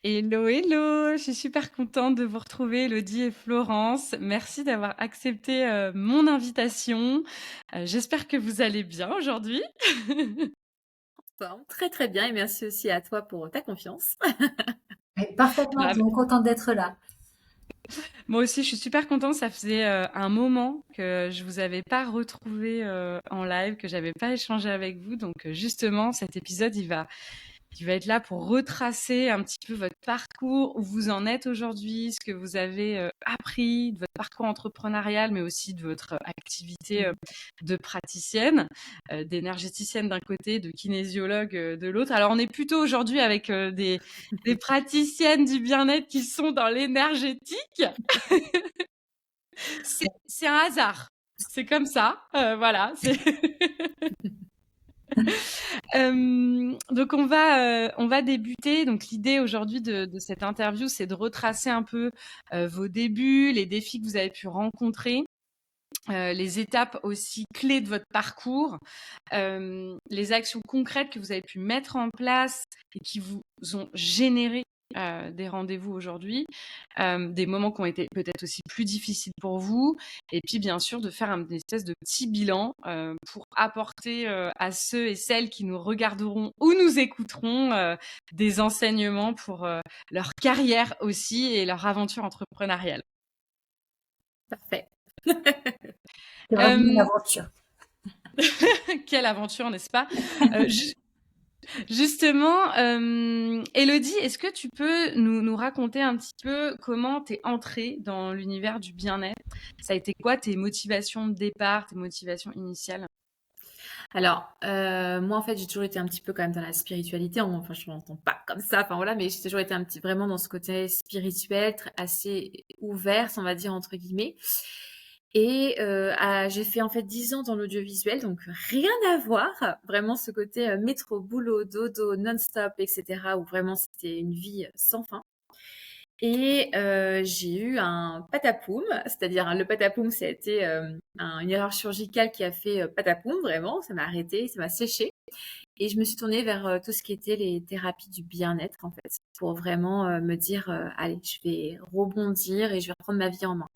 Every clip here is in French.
Hello, hello! Je suis super contente de vous retrouver, Elodie et Florence. Merci d'avoir accepté mon invitation. J'espère que vous allez bien aujourd'hui. Forme. Très très bien et merci aussi à toi pour ta confiance. Bah, Parfaitement bien, contente d'être là. moi aussi, je suis super contente. Ça faisait un moment que je vous avais pas retrouvé en live, que j'avais pas échangé avec vous. Donc justement, cet épisode, il va être là pour retracer un petit peu votre parcours, où vous en êtes aujourd'hui, ce que vous avez appris de votre parcours entrepreneurial, mais aussi de votre activité Mhm. de praticienne, d'énergéticienne d'un côté, de kinésiologue de l'autre. Alors, on est plutôt aujourd'hui avec des praticiennes du bien-être qui sont dans l'énergétique. C'est un hasard. C'est comme ça. Voilà. Donc on va débuter. Donc l'idée aujourd'hui de cette interview, c'est de retracer un peu vos débuts, les défis que vous avez pu rencontrer, les étapes aussi clés de votre parcours, les actions concrètes que vous avez pu mettre en place et qui vous ont généré des rendez-vous aujourd'hui, des moments qui ont été peut-être aussi plus difficiles pour vous, et puis bien sûr de faire une espèce de petit bilan pour apporter à ceux et celles qui nous regarderont ou nous écouteront des enseignements pour leur carrière aussi et leur aventure entrepreneuriale. Parfait. Euh, C'est vraiment une aventure. Quelle aventure, n'est-ce pas? Ju Justement, Élodie, est-ce que tu peux nous raconter un petit peu comment tu es entrée dans l'univers du bien-être? Ça a été quoi tes motivations de départ, tes motivations initiales? Alors, moi en fait j'ai toujours été un petit peu quand même dans la spiritualité. Enfin je m'entends pas comme ça, enfin voilà, mais j'ai toujours été un petit vraiment dans ce côté spirituel, assez ouverte, on va dire entre guillemets. Et j'ai fait en fait 10 ans dans l'audiovisuel, donc rien à voir. Vraiment ce côté métro, boulot, dodo, non-stop, etc. Où vraiment c'était une vie sans fin. Et j'ai eu un patapoum, c'est-à-dire le patapoum, ça a été une erreur chirurgicale qui a fait patapoum, vraiment, ça m'a arrêté, ça m'a séché. Et je me suis tournée vers tout ce qui était les thérapies du bien-être, en fait, pour vraiment me dire, allez, je vais rebondir et je vais reprendre ma vie en main.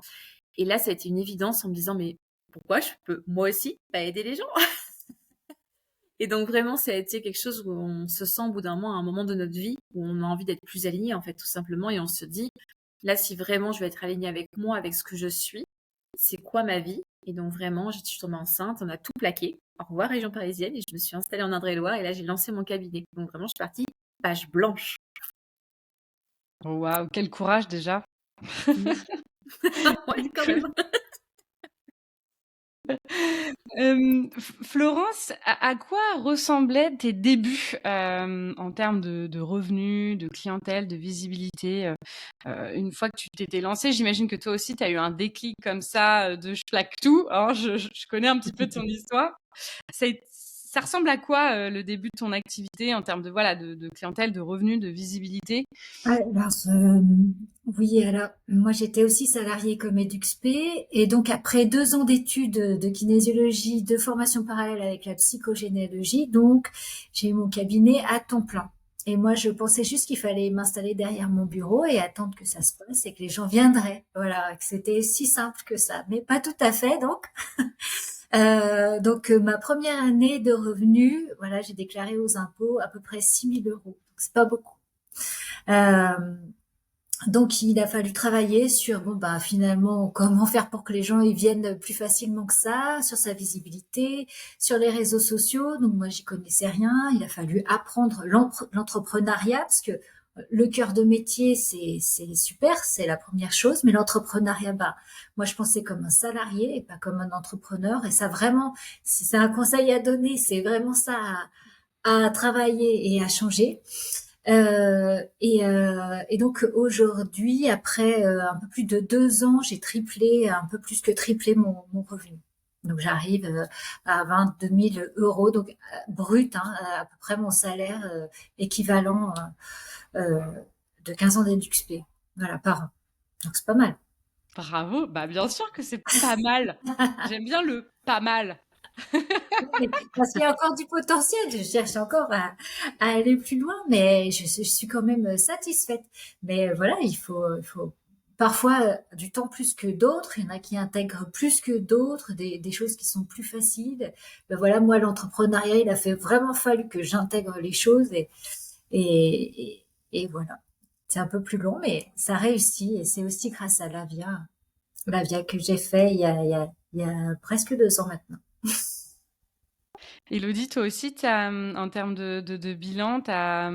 Et là, ça a été une évidence en me disant, mais pourquoi je peux moi aussi pas aider les gens? Et donc vraiment, ça a été quelque chose où on se sent au bout d'un moment, à un moment de notre vie, où on a envie d'être plus aligné, en fait, tout simplement, et on se dit, là, si vraiment je veux être alignée avec moi, avec ce que je suis, c'est quoi ma vie? Et donc vraiment, je suis tombée enceinte, on a tout plaqué. Au revoir, région parisienne, et je me suis installée en Indre-et-Loire, et là, j'ai lancé mon cabinet. Donc vraiment, je suis partie page blanche. Waouh, quel courage déjà! Oui. Ouais, quand même. Florence, à quoi ressemblaient tes débuts, en termes de revenus, de clientèle, de visibilité, une fois que tu t'étais lancée? J'imagine que toi aussi tu as eu un déclic comme ça, de «je plaque tout», hein, je connais un petit peu ton histoire. Ça ressemble à quoi, le début de ton activité en termes de, voilà, de clientèle, de revenus, de visibilité? Alors, oui, alors moi j'étais aussi salariée comme EduxP et donc après 2 ans d'études de kinésiologie, de formation parallèle avec la psychogénéalogie, donc j'ai eu mon cabinet à temps plein. Et moi je pensais juste qu'il fallait m'installer derrière mon bureau et attendre que ça se passe et que les gens viendraient. Voilà, que c'était si simple que ça, mais pas tout à fait donc. Ma première année de revenus, voilà, j'ai déclaré aux impôts à peu près 6 000 euros. Donc c'est pas beaucoup. Euh, donc il a fallu travailler sur bon bah finalement comment faire pour que les gens ils viennent plus facilement que ça, sur sa visibilité, sur les réseaux sociaux. Donc moi j'y connaissais rien, il a fallu apprendre l'entrepreneuriat parce que le cœur de métier c'est super, c'est la première chose, mais l'entrepreneuriat bah moi je pensais comme un salarié et pas comme un entrepreneur et ça vraiment si c'est un conseil à donner, c'est vraiment ça à travailler et à changer. Et donc aujourd'hui, après un peu plus de 2 ans, j'ai triplé, un peu plus que triplé mon revenu. Donc j'arrive à 22 000 euros, donc brut, hein, à peu près mon salaire équivalent euh, de 15 ans d'EduxP, voilà, par an. Donc c'est pas mal. Bravo, bah, bien sûr que c'est pas mal. J'aime bien le «pas mal». Oui, parce qu'il y a encore du potentiel. Je cherche encore à aller plus loin, mais je suis quand même satisfaite. Mais voilà, il faut parfois du temps plus que d'autres. Il y en a qui intègrent plus que d'autres des choses qui sont plus faciles. Ben voilà, moi, l'entrepreneuriat, il a fait vraiment fallu que j'intègre les choses et, et voilà. C'est un peu plus long, mais ça réussit et c'est aussi grâce à l'AVIA que j'ai fait il y a presque 2 ans maintenant. Élodie, toi aussi, en termes de bilan, tu as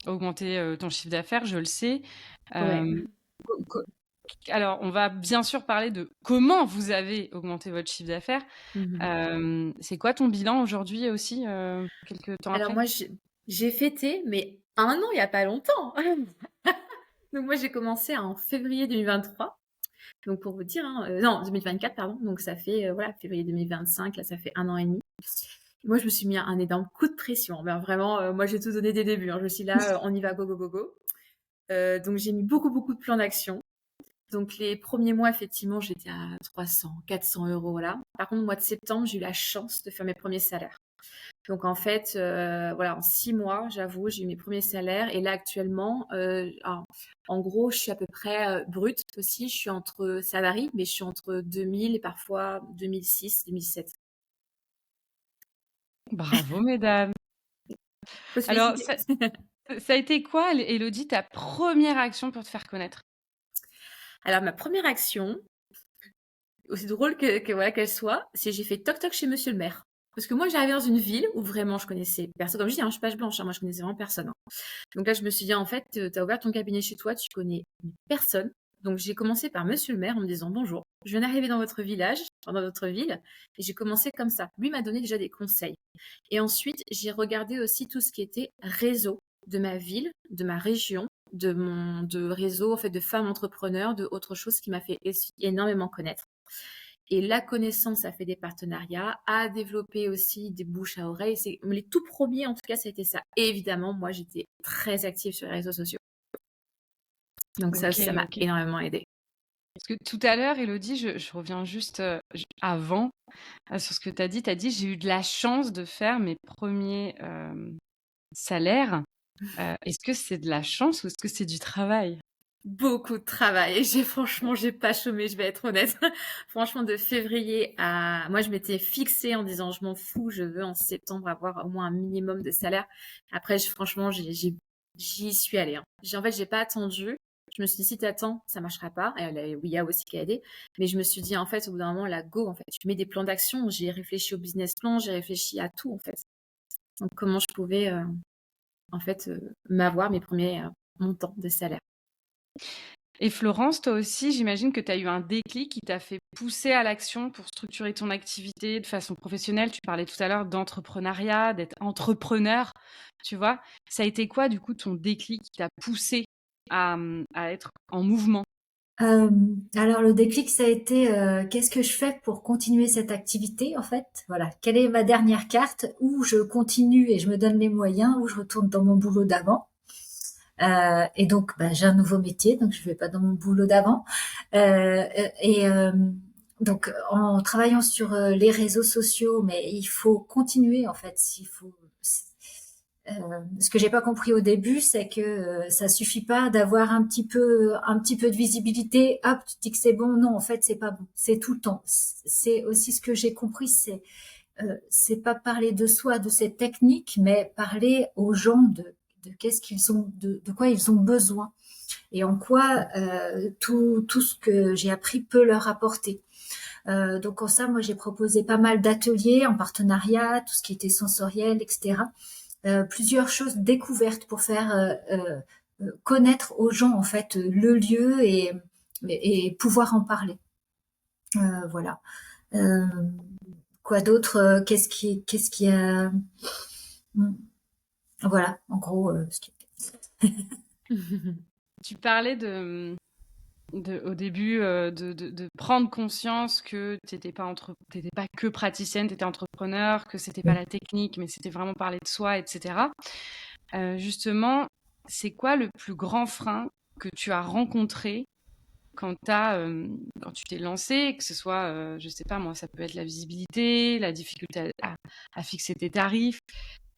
augmenté ton chiffre d'affaires, je le sais. Ouais. Euh, co- co- alors, on va bien sûr parler de comment vous avez augmenté votre chiffre d'affaires. Mhm. C'est quoi ton bilan aujourd'hui aussi, quelques temps Alors après? moi, j'ai fêté, mais un an, il n'y a pas longtemps. Donc moi, j'ai commencé en février 2023. Donc pour vous dire, hein, non, 2024, pardon. Donc ça fait, voilà, février 2025, là, ça fait un an et demi. Moi, je me suis mis un énorme coup de pression. Ben, vraiment, moi, j'ai tout donné dès le début, hein. Je me suis dit, là, on y va, go, go, go, go. Donc j'ai mis beaucoup, beaucoup de plans d'action. Donc les premiers mois, effectivement, j'étais à 300, 400 euros, voilà. Par contre, au mois de septembre, j'ai eu la chance de faire mes premiers salaires. Donc en fait, voilà, en 6 mois, j'avoue, j'ai eu mes premiers salaires. Et là, actuellement, en gros, je suis à peu près brute aussi. Je suis entre, ça varie, mais je suis entre 2000 et parfois 2006, 2007. Bravo, mesdames. Faut se Alors, féliciter. ça a été quoi, Élodie, ta première action pour te faire connaître? Alors ma première action, aussi drôle que voilà qu'elle soit, c'est j'ai fait toc toc chez Monsieur le maire. Parce que moi, j'arrivais dans une ville où vraiment je connaissais personne. Comme je dis, hein, je suis page blanche, hein, moi je connaissais vraiment personne, hein. Donc là, je me suis dit, en fait, tu as ouvert ton cabinet chez toi, tu connais personne. Donc j'ai commencé par Monsieur le maire en me disant bonjour. Je viens d'arriver dans votre village, enfin, dans votre ville, et j'ai commencé comme ça. Lui m'a donné déjà des conseils. Et ensuite, j'ai regardé aussi tout ce qui était réseau de ma ville, de ma région, de réseau en fait de femmes entrepreneurs, de autre chose qui m'a fait énormément connaître. Et la connaissance a fait des partenariats, a développé aussi des bouches à oreille. C'est les tout premiers, en tout cas, ça a été ça. Et évidemment, moi, j'étais très active sur les réseaux sociaux. Donc ça Ok, aussi, ça m'a ok. énormément aidée. Parce que tout à l'heure, Élodie, je reviens juste avant sur ce que tu as dit. Tu as dit, j'ai eu de la chance de faire mes premiers salaires. Est-ce que c'est de la chance ou est-ce que c'est du travail? Beaucoup de travail. Et franchement, j'ai pas chômé, je vais être honnête. Franchement, de février à, moi, je m'étais fixée en disant, je m'en fous, je veux en septembre avoir au moins un minimum de salaire. Après, franchement, j'y suis allée, hein. En fait, j'ai pas attendu. Je me suis dit, si t'attends, ça marchera pas. Et là, oui, il y a aussi qui a aidé. Mais je me suis dit, en fait, au bout d'un moment, la go, en fait. Tu mets des plans d'action. J'ai réfléchi au business plan, j'ai réfléchi à tout, en fait. Donc, comment je pouvais, en fait, m'avoir mes premiers montants de salaire. Et Florence, toi aussi, j'imagine que tu as eu un déclic qui t'a fait pousser à l'action pour structurer ton activité de façon professionnelle. Tu parlais tout à l'heure d'entrepreneuriat, d'être entrepreneur, tu vois. Ça a été quoi, du coup, ton déclic qui t'a poussé à être en mouvement? Euh, alors le déclic, ça a été qu'est-ce que je fais pour continuer cette activité en fait? Voilà, quelle est ma dernière carte où je continue et je me donne les moyens, où je retourne dans mon boulot d'avant. Et donc bah, j'ai un nouveau métier, donc je vais pas dans mon boulot d'avant. Et donc en travaillant sur les réseaux sociaux, mais il faut continuer en fait. Il faut ce que j'ai pas compris au début, c'est que ça suffit pas d'avoir un petit peu de visibilité. Hop, tu dis que c'est bon. Non, en fait, c'est pas bon. C'est tout le temps. C'est aussi ce que j'ai compris, c'est pas parler de soi, de cette technique, mais parler aux gens de qu'est-ce qu'ils ont, de quoi ils ont besoin et en quoi tout ce que j'ai appris peut leur apporter. Donc en ça, moi, j'ai proposé pas mal d'ateliers en partenariat, tout ce qui était sensoriel, etc. Plusieurs choses découvertes pour faire connaître aux gens en fait le lieu et pouvoir en parler. Voilà. Euh, quoi d'autre qu'est-ce qui a voilà en gros ce qui... Tu parlais au début de prendre conscience que tu n'étais pas que praticienne, tu étais entrepreneur, que c'était pas la technique, mais c'était vraiment parler de soi, etc. Justement, c'est quoi le plus grand frein que tu as rencontré quand tu t'es lancé, que ce soit, je sais pas moi, ça peut être la visibilité, la difficulté à fixer tes tarifs.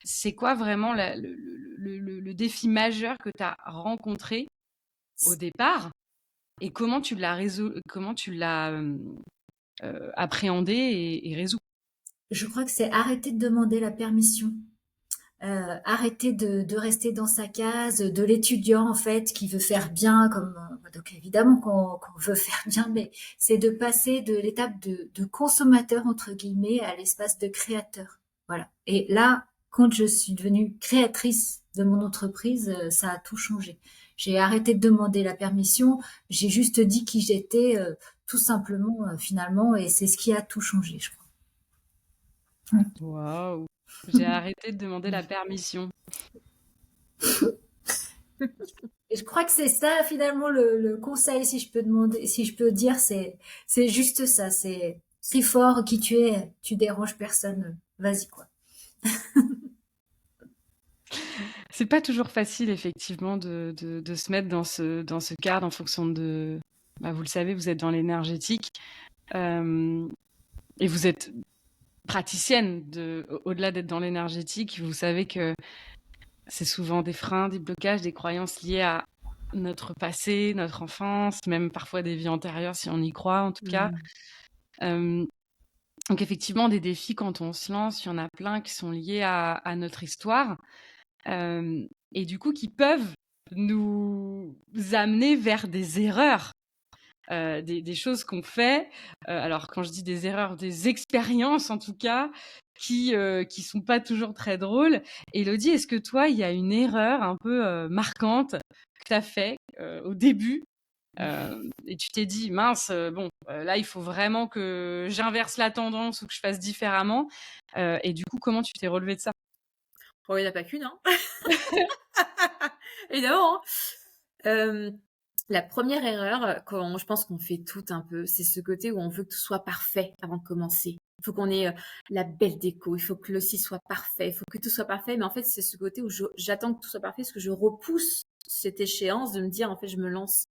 C'est quoi vraiment le défi majeur que tu as rencontré au départ et comment tu l'as appréhendé et résolu? Je crois que c'est arrêter de demander la permission. Arrêter de rester dans sa case, de l'étudiant en fait qui veut faire bien, comme donc évidemment qu'on veut faire bien, mais c'est de passer de l'étape de consommateur entre guillemets à l'espace de créateur. Voilà. Et là, quand je suis devenue créatrice de mon entreprise, ça a tout changé. J'ai arrêté de demander la permission, j'ai juste dit qui j'étais, tout simplement finalement, et c'est ce qui a tout changé, je crois. Waouh! J'ai arrêté de demander la permission. Et je crois que c'est ça finalement le conseil, si je peux demander, si je peux dire, c'est juste ça. C'est crie fort qui tu es, tu déranges personne. Vas-y quoi. C'est pas toujours facile effectivement de se mettre dans ce cadre en fonction de... Bah, vous le savez, vous êtes dans l'énergétique et vous êtes praticienne au-delà d'être dans l'énergétique. Vous savez que c'est souvent des freins, des blocages, des croyances liées à notre passé, notre enfance, même parfois des vies antérieures si on y croit en tout cas. Donc effectivement, des défis quand on se lance, il y en a plein qui sont liés à notre histoire et du coup qui peuvent nous amener vers des erreurs, des choses qu'on fait. Alors quand je dis des erreurs, des expériences en tout cas, qui sont pas toujours très drôles. Élodie, est-ce que toi, il y a une erreur un peu marquante que tu as fait au début et tu t'es dit, mince, bon, là, il faut vraiment que j'inverse la tendance ou que je fasse différemment. Et du coup, comment tu t'es relevé de ça? Oh, il n'y en a pas qu'une, hein. Évidemment, hein. La première erreur, quand je pense qu'on fait tout un peu, c'est ce côté où on veut que tout soit parfait avant de commencer. Il faut qu'on ait la belle déco, il faut que le site soit parfait, il faut que tout soit parfait. Mais en fait, c'est ce côté où j'attends que tout soit parfait parce que je repousse cette échéance de me dire, en fait, je me lance.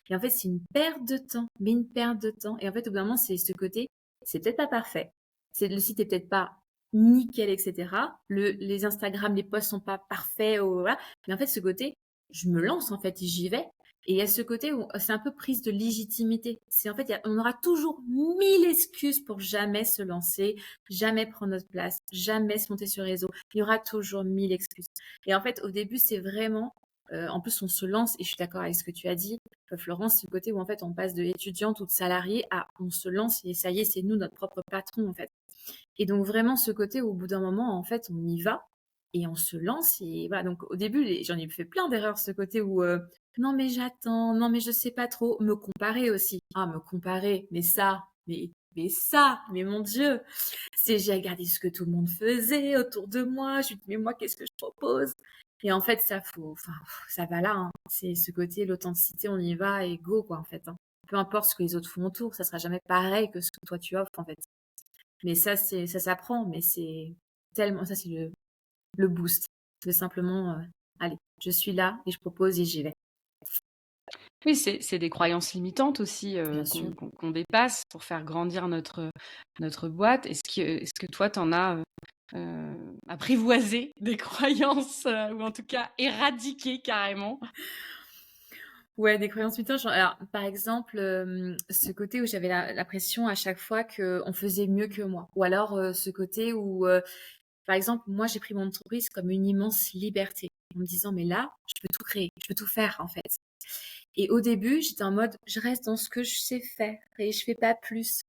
Et en fait, c'est une perte de temps, mais une perte de temps. Et en fait, au bout d'un moment, c'est ce côté, c'est peut-être pas parfait. Le site est peut-être pas nickel, etc. Les Instagram, les posts sont pas parfaits, voilà. Mais en fait, ce côté, je me lance, en fait, et j'y vais. Et il y a ce côté où c'est un peu prise de légitimité. C'est en fait, on aura toujours 1000 excuses pour jamais se lancer, jamais prendre notre place, jamais se monter sur les réseaux. Il y aura toujours 1000 excuses. Et en fait, au début, c'est vraiment, en plus, on se lance, et je suis d'accord avec ce que tu as dit, Florence, ce côté où en fait, on passe de étudiante ou de salarié à on se lance et ça y est, c'est nous notre propre patron, en fait. Et donc vraiment ce côté où au bout d'un moment, en fait, on y va et on se lance. Et voilà, donc au début, j'en ai fait plein d'erreurs, ce côté où non mais j'attends, non mais je sais pas trop, me comparer aussi. Ah, me comparer, mais ça, mais mon Dieu, j'ai regardé ce que tout le monde faisait autour de moi, je me dis mais moi qu'est-ce que je propose? Et en fait, enfin, ça va là, hein. C'est ce côté, l'authenticité, on y va et go, quoi, en fait, hein. Peu importe ce que les autres font autour, ça sera jamais pareil que ce que toi tu offres, en fait. Mais ça s'apprend, mais c'est tellement, ça c'est le boost. De simplement, allez, je suis là et je propose et j'y vais. Oui, c'est des croyances limitantes aussi Bien sûr. qu'on dépasse pour faire grandir notre boîte. Est-ce que toi, tu en as apprivoisé des croyances ou en tout cas éradiqué carrément? Ouais, des croyances limitantes. Alors, par exemple, ce côté où j'avais la pression à chaque fois qu'on faisait mieux que moi. Ou alors ce côté où, par exemple, moi, j'ai pris mon entreprise comme une immense liberté. En me disant, mais là, je peux tout créer, je peux tout faire, en fait. Et au début, j'étais en mode, je reste dans ce que je sais faire et je fais pas plus.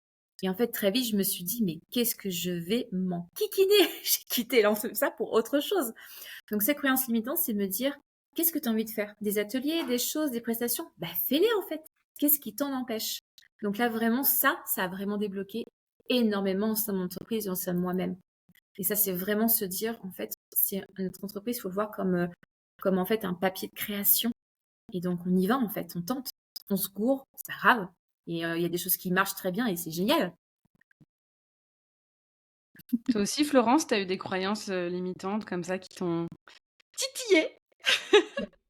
Et en fait, très vite, je me suis dit, mais qu'est-ce que je vais m'enquiquiner? J'ai quitté ça pour autre chose. Donc, cette croyance limitante, c'est de me dire, qu'est-ce que tu as envie de faire? Des ateliers, des choses, des prestations? Bah, fais-les en fait. Qu'est-ce qui t'en empêche? Donc là, vraiment, ça a vraiment débloqué énormément au sein de mon entreprise et au sein de moi-même. Et ça, c'est vraiment se dire, en fait, c'est notre entreprise, il faut le voir comme en fait un papier de création. Et donc, on y va, en fait, on tente, on se gourre, c'est pas grave. Et il y a des choses qui marchent très bien et c'est génial. Toi aussi, Florence, tu as eu des croyances limitantes comme ça qui t'ont titillé?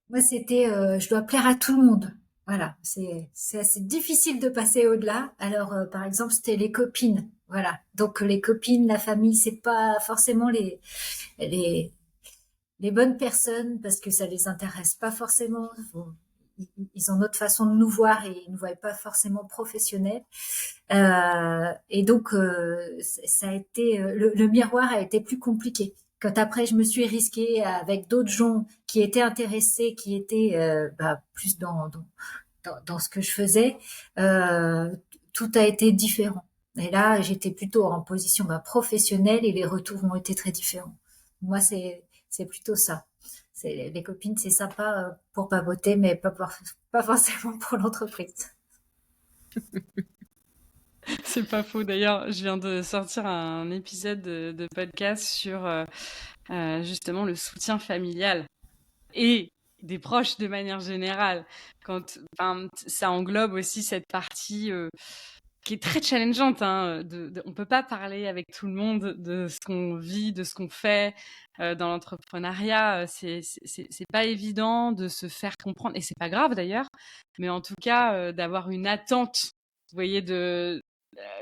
Moi, c'était je dois plaire à tout le monde. Voilà, c'est assez difficile de passer au-delà. Alors, par exemple, c'était les copines. Voilà. Donc, les copines, la famille, c'est pas forcément les, les bonnes personnes parce que ça les intéresse pas forcément. Bon, ils ont notre façon de nous voir et ils nous voient pas forcément professionnels. Et donc, ça a été le miroir a été plus compliqué. Quand après je me suis risquée avec d'autres gens qui étaient intéressés, qui étaient plus dans ce que je faisais, tout a été différent. Et là, j'étais plutôt en position professionnelle et les retours ont été très différents. Moi, c'est plutôt ça. C'est les copines, c'est sympa pour papoter, mais pas forcément pour l'entreprise. C'est pas faux. D'ailleurs, je viens de sortir un épisode de podcast sur justement le soutien familial et des proches de manière générale. Ça englobe aussi cette partie qui est très challengeante. Hein, on peut pas parler avec tout le monde de ce qu'on vit, de ce qu'on fait dans l'entrepreneuriat. C'est pas évident de se faire comprendre, et c'est pas grave d'ailleurs. Mais en tout cas, d'avoir une attente, vous voyez,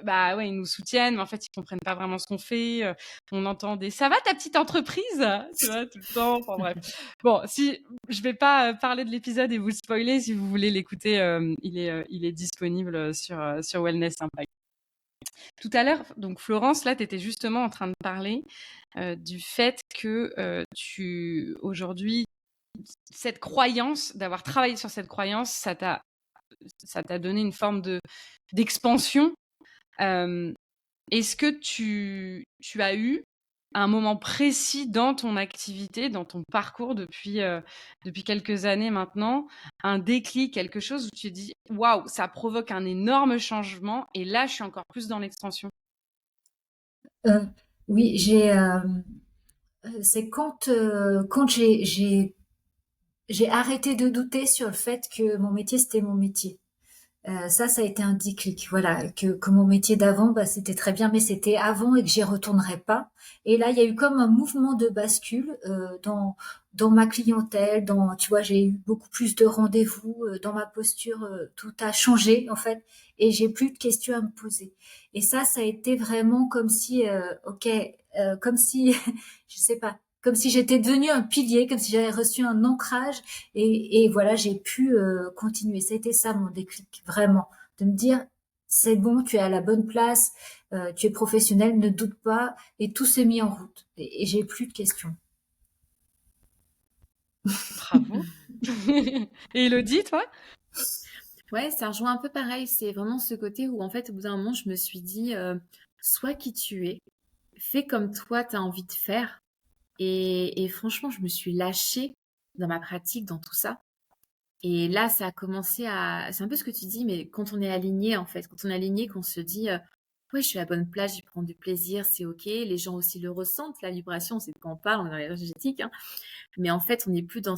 bah ouais, ils nous soutiennent, mais en fait, ils comprennent pas vraiment ce qu'on fait. On entend des «Ça va ta petite entreprise?» Tu vois, tout le temps. Enfin bref. Bon, si je vais pas parler de l'épisode et vous spoiler, si vous voulez l'écouter, il est disponible sur Wellness Impact. Tout à l'heure, donc Florence, là, tu étais justement en train de parler du fait que aujourd'hui, cette croyance, d'avoir travaillé sur cette croyance, ça t'a donné une forme d'expansion. Est-ce que tu as eu un moment précis dans ton activité, dans ton parcours depuis quelques années maintenant, un déclic, quelque chose où tu te dis waouh, ça provoque un énorme changement et là je suis encore plus dans l'expansion. Euh, oui, c'est quand j'ai arrêté de douter sur le fait que mon métier c'était mon métier. Ça a été un déclic. Voilà, que mon métier d'avant, c'était très bien, mais c'était avant et que j'y retournerai pas. Et là, il y a eu comme un mouvement de bascule dans ma clientèle. Tu vois, j'ai eu beaucoup plus de rendez-vous dans ma posture. Tout a changé en fait, et j'ai plus de questions à me poser. Et ça a été vraiment comme si, ok, comme si, je sais pas. Comme si j'étais devenue un pilier, comme si j'avais reçu un ancrage et voilà, j'ai pu continuer. C'était ça mon déclic, vraiment, de me dire c'est bon, tu es à la bonne place, tu es professionnel, ne doute pas, et tout s'est mis en route. Et j'ai plus de questions. Bravo. Et Elodie, toi? Ouais, ça rejoint un peu pareil. C'est vraiment ce côté où, en fait, au bout d'un moment, je me suis dit, sois qui tu es, fais comme toi, tu as envie de faire. Et franchement, je me suis lâchée dans ma pratique, dans tout ça. Et là, ça a commencé à... C'est un peu ce que tu dis, mais quand on est aligné, en fait, quand on est aligné, qu'on se dit, ouais, je suis à la bonne place, j'y prends du plaisir, c'est OK. Les gens aussi le ressentent, la vibration, c'est de quoi on parle, on est dans l'énergétique, hein. Mais en fait, on n'est plus dans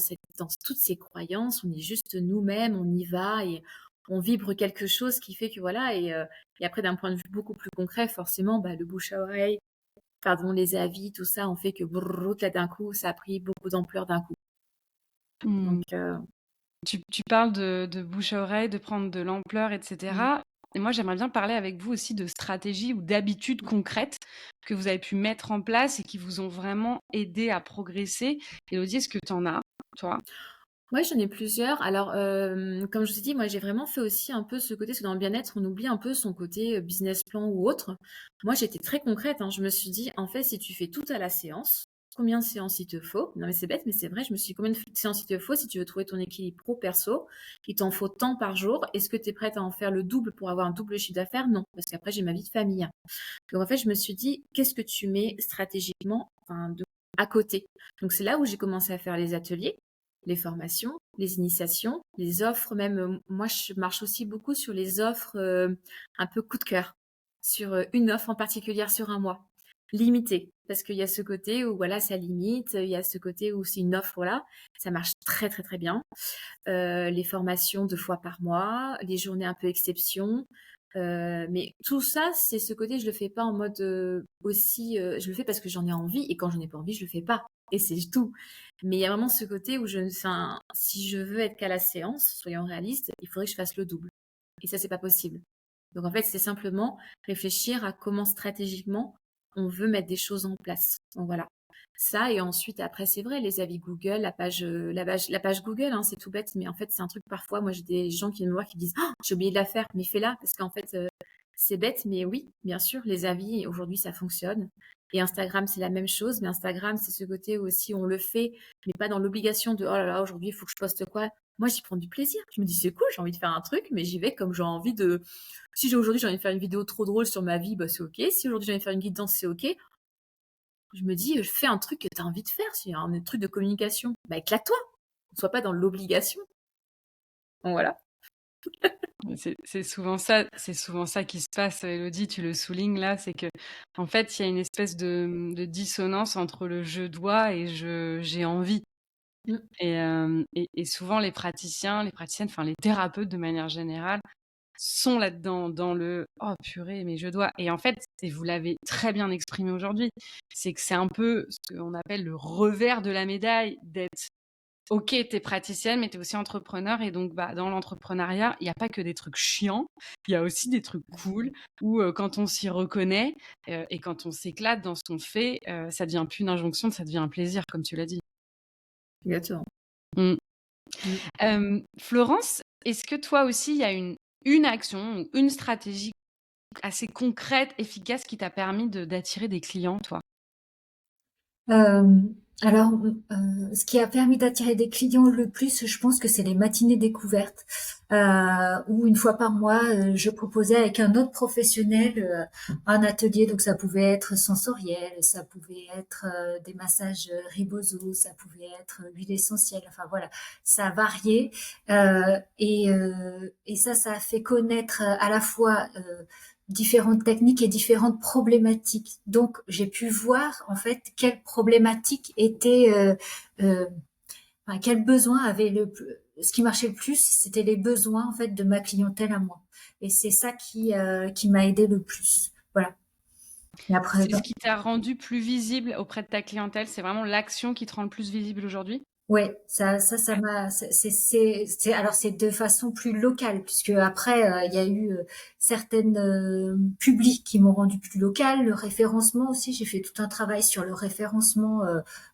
toutes ces croyances, on est juste nous-mêmes, on y va et on vibre quelque chose qui fait que voilà. Et après, d'un point de vue beaucoup plus concret, forcément, le bouche à oreille, pardon, les avis, tout ça, on fait que brrr, là d'un coup, ça a pris beaucoup d'ampleur d'un coup. Hmm. Donc, Tu parles de bouche à oreille, de prendre de l'ampleur, etc. Et moi, j'aimerais bien parler avec vous aussi de stratégies ou d'habitudes concrètes que vous avez pu mettre en place et qui vous ont vraiment aidé à progresser. Élodie, est-ce que tu en as, toi? ouais, j'en ai plusieurs. Alors, comme je vous ai dit, moi, j'ai vraiment fait aussi un peu ce côté, parce que dans le bien-être, on oublie un peu son côté business plan ou autre. Moi, j'étais très concrète, hein. Je me suis dit, en fait, si tu fais tout à la séance, combien de séances il te faut? Non, mais c'est bête, mais c'est vrai. Je me suis dit, combien de séances il te faut si tu veux trouver ton équilibre pro-perso? Il t'en faut tant par jour. Est-ce que tu es prête à en faire le double pour avoir un double chiffre d'affaires? Non, parce qu'après, j'ai ma vie de famille, hein. Donc, en fait, je me suis dit, qu'est-ce que tu mets stratégiquement, enfin, à côté? Donc, c'est là où j'ai commencé à faire les ateliers, les formations, les initiations, les offres même. Moi, je marche aussi beaucoup sur les offres un peu coup de cœur, sur une offre en particulier sur un mois, limitée, parce qu'il y a ce côté où voilà, ça limite, il y a ce côté où c'est une offre, voilà, ça marche très très très bien. Les formations 2 fois par mois, les journées un peu exception. Mais tout ça, c'est ce côté, je le fais pas en mode aussi, je le fais parce que j'en ai envie et quand j'en ai pas envie, je le fais pas. et c'est tout. Mais il y a vraiment ce côté où enfin, si je veux être qu'à la séance, soyons réalistes, il faudrait que je fasse le double. Et ça, c'est pas possible. Donc en fait, c'est simplement réfléchir à comment stratégiquement on veut mettre des choses en place. Donc voilà. Ça, et ensuite, après, c'est vrai, les avis Google, la page Google, hein, c'est tout bête, mais en fait, c'est un truc parfois, moi, j'ai des gens qui viennent me voir qui disent, oh, j'ai oublié de la faire, mais fais-la, parce qu'en fait, c'est bête, mais oui, bien sûr, les avis, aujourd'hui, ça fonctionne. Et Instagram, c'est la même chose, mais Instagram, c'est ce côté où aussi on le fait, mais pas dans l'obligation de, oh là là, aujourd'hui, il faut que je poste quoi. Moi, j'y prends du plaisir. Je me dis, c'est cool, j'ai envie de faire un truc, mais j'y vais comme j'ai envie de. Si aujourd'hui j'ai envie de faire une vidéo trop drôle sur ma vie, bah c'est ok. Si aujourd'hui j'ai envie de faire une guidance, c'est ok. Je me dis, fais un truc que tu as envie de faire. Si y a un truc de communication, bah éclate-toi. Ne sois pas dans l'obligation. Bon, voilà. C'est souvent ça qui se passe, Elodie, tu le soulignes là, c'est que en fait, il y a une espèce de dissonance entre le je dois et j'ai envie. Mm. Et souvent les praticiens, les praticiennes, enfin les thérapeutes de manière générale, sont là-dedans, dans le oh purée, mais je dois. Et en fait, et vous l'avez très bien exprimé aujourd'hui, c'est que c'est un peu ce qu'on appelle le revers de la médaille d'être ok, t'es praticienne, mais t'es aussi entrepreneur. Et donc, bah, dans l'entrepreneuriat, il n'y a pas que des trucs chiants, il y a aussi des trucs cool où quand on s'y reconnaît et quand on s'éclate dans ce qu'on fait, ça devient plus une injonction, ça devient un plaisir, comme tu l'as dit. Exactement. Mm. Mm. Florence, est-ce que toi aussi, il y a une action ou une stratégie assez concrète, efficace qui t'a permis d'attirer des clients, toi? Euh, alors, ce qui a permis d'attirer des clients le plus, je pense que c'est les matinées découvertes, où une fois par mois, je proposais avec un autre professionnel un atelier. Donc, ça pouvait être sensoriel, ça pouvait être des massages ribozo, ça pouvait être huile essentielle. Enfin voilà, ça variait et ça a fait connaître à la fois différentes techniques et différentes problématiques. Donc, j'ai pu voir en fait quelles problématiques étaient, enfin, quels besoins avaient ce qui marchait le plus, c'était les besoins en fait de ma clientèle à moi. Et c'est ça qui m'a aidé le plus. Voilà. Et après, C'est ce qui t'a rendu plus visible auprès de ta clientèle, c'est vraiment l'action qui te rend le plus visible aujourd'hui? ouais, ça m'a, alors c'est de façon plus locale, puisque après, il y a eu certaines publics qui m'ont rendu plus local, le référencement aussi, j'ai fait tout un travail sur le référencement,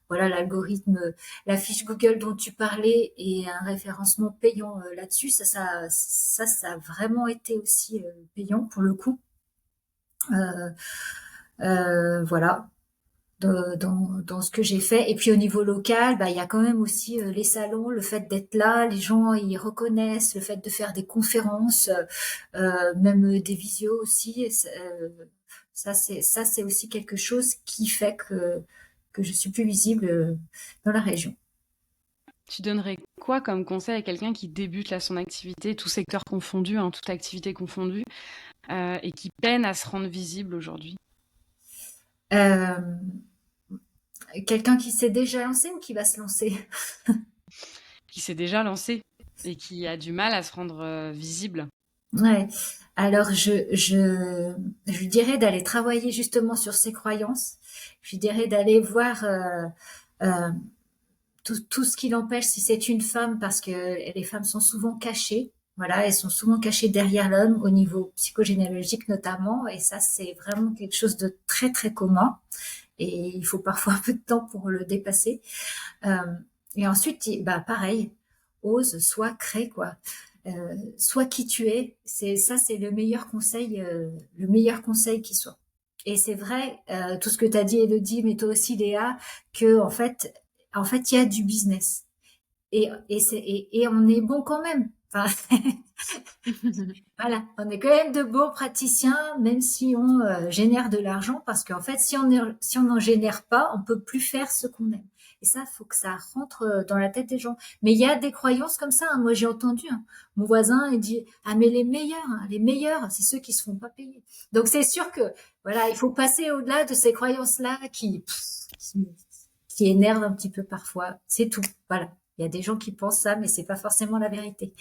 voilà, l'algorithme, la fiche Google dont tu parlais et un référencement payant là-dessus, ça a vraiment été aussi payant pour le coup. Euh, voilà dans ce que j'ai fait. Et puis au niveau local, bah, il y a quand même aussi les salons, le fait d'être là, les gens ils reconnaissent, le fait de faire des conférences, même des visios aussi. Ça c'est aussi quelque chose qui fait que je suis plus visible dans la région. Tu donnerais quoi comme conseil à quelqu'un qui débute là son activité, tout secteur confondu, hein, toute activité confondue, et qui peine à se rendre visible aujourd'hui? Euh, Quelqu'un qui s'est déjà lancé ou qui va se lancer? Qui s'est déjà lancé et qui a du mal à se rendre visible? Ouais. Alors je lui dirais d'aller travailler justement sur ses croyances. Je lui dirais d'aller voir euh, tout ce qui l'empêche si c'est une femme, parce que les femmes sont souvent cachées. Voilà, elles sont souvent cachées derrière l'homme au niveau psychogénéalogique notamment, et ça c'est vraiment quelque chose de très très commun. Et il faut parfois un peu de temps pour le dépasser. Euh, et ensuite, bah pareil, ose, sois, crée quoi. Sois qui tu es. C'est le meilleur conseil qui soit. Et c'est vrai, tout ce que tu as dit, Elodie, mais toi aussi, Léa, que en fait, il y a du business. Et on est bon quand même. Enfin, voilà, on est quand même de bons praticiens, même si on génère de l'argent, parce qu'en fait, si on n'en génère pas, on peut plus faire ce qu'on aime. Et ça, faut que ça rentre dans la tête des gens. Mais il y a des croyances comme ça, hein. Moi, j'ai entendu mon voisin, il dit ah mais les meilleurs, c'est ceux qui se font pas payer. Donc c'est sûr que voilà, il faut passer au-delà de ces croyances-là qui énervent un petit peu parfois. C'est tout. Voilà. Il y a des gens qui pensent ça, mais c'est pas forcément la vérité.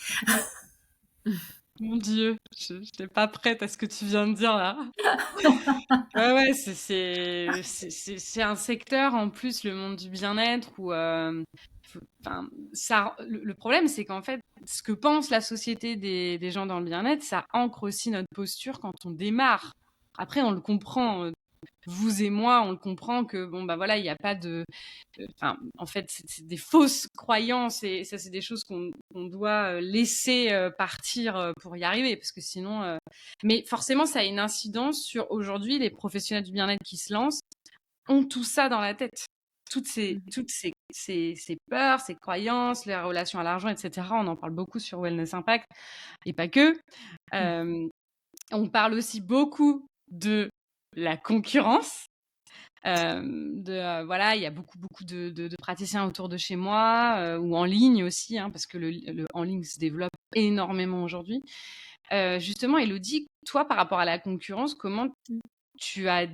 Mon Dieu, je n'étais pas prête à ce que tu viens de dire là. Ouais, c'est un secteur en plus, le monde du bien-être où, enfin, ça le problème, c'est qu'en fait, ce que pense la société des gens dans le bien-être, ça ancre aussi notre posture quand on démarre. Après, on le comprend, vous et moi, on le comprend que bon, bah, voilà, il y a pas de enfin, en fait, c'est des fausses croyances et ça, c'est des choses qu'on doit laisser partir pour y arriver, parce que sinon. Mais forcément, ça a une incidence sur aujourd'hui les professionnels du bien-être qui se lancent ont tout ça dans la tête. Toutes ces peurs, ces croyances, les relations à l'argent, etc. On en parle beaucoup sur Wellness Impact et pas que. Euh, on parle aussi beaucoup de la concurrence voilà, il y a beaucoup de praticiens autour de chez moi ou en ligne aussi, hein, parce que le en ligne se développe énormément aujourd'hui. Justement, Elodie, toi, par rapport à la concurrence, comment tu as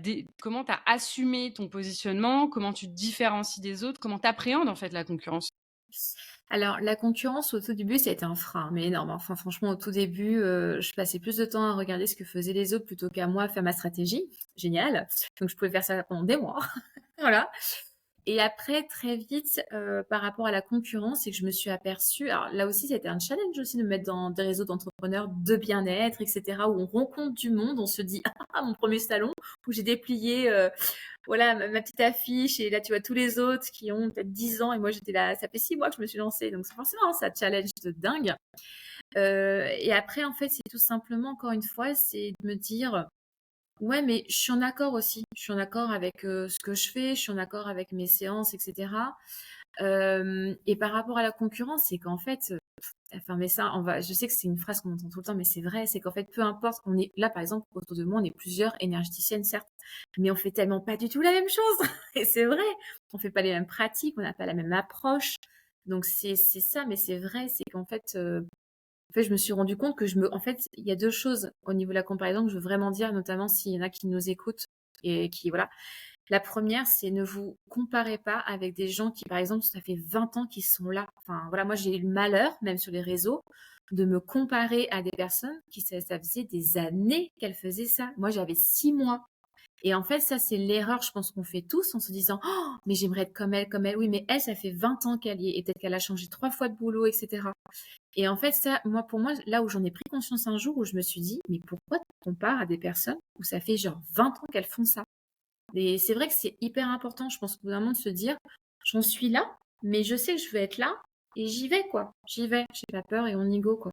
assumé ton positionnement, comment tu te différencies des autres, comment tu appréhendes en fait la concurrence? Alors, la concurrence, au tout début, ça a été un frein, mais énorme. Enfin, franchement, au tout début, je passais plus de temps à regarder ce que faisaient les autres plutôt qu'à moi faire ma stratégie. Génial. Donc, je pouvais faire ça pendant des mois. Voilà. Et après, très vite, par rapport à la concurrence, c'est que je me suis aperçue. Alors là aussi, c'était un challenge aussi de me mettre dans des réseaux d'entrepreneurs de bien-être, etc., où on rencontre du monde, on se dit, ah, mon premier salon, où j'ai déplié voilà, ma petite affiche, et là, tu vois tous les autres qui ont peut-être 10 ans, et moi, j'étais là, ça fait 6 mois que je me suis lancée, donc c'est forcément, ça challenge de dingue. Et après, en fait, c'est tout simplement, encore une fois, c'est de me dire, ouais, mais je suis en accord aussi. Je suis en accord avec ce que je fais, je suis en accord avec mes séances, etc. Et par rapport à la concurrence, c'est qu'en fait, enfin, mais ça, je sais que c'est une phrase qu'on entend tout le temps, mais c'est vrai, c'est qu'en fait, peu importe, on est là, par exemple, autour de moi, on est plusieurs énergéticiennes, certes, mais on fait tellement pas du tout la même chose. Et c'est vrai, on fait pas les mêmes pratiques, on n'a pas la même approche. Donc c'est ça, mais c'est vrai, c'est qu'en fait, je me suis rendu compte que en fait, il y a deux choses au niveau de la comparaison que je veux vraiment dire, notamment s'il y en a qui nous écoutent et qui, voilà. La première, c'est ne vous comparez pas avec des gens qui, par exemple, ça fait 20 ans qu'ils sont là. Enfin, voilà, moi, j'ai eu le malheur, même sur les réseaux, de me comparer à des personnes qui, ça faisait des années qu'elles faisaient ça. Moi, j'avais 6 mois. Et en fait, ça, c'est l'erreur, je pense qu'on fait tous en se disant, oh, mais j'aimerais être comme elle, comme elle. Oui, mais elle, ça fait 20 ans qu'elle y est et peut-être qu'elle a changé 3 fois de boulot, etc. Et en fait, ça, moi, pour moi, là où j'en ai pris conscience un jour, où je me suis dit, mais pourquoi tu compares à des personnes où ça fait genre 20 ans qu'elles font ça? Et c'est vrai que c'est hyper important, je pense, au bout d'un moment, de se dire, j'en suis là, mais je sais que je vais être là, et j'y vais, quoi. J'y vais, j'ai pas peur, et on y go, quoi.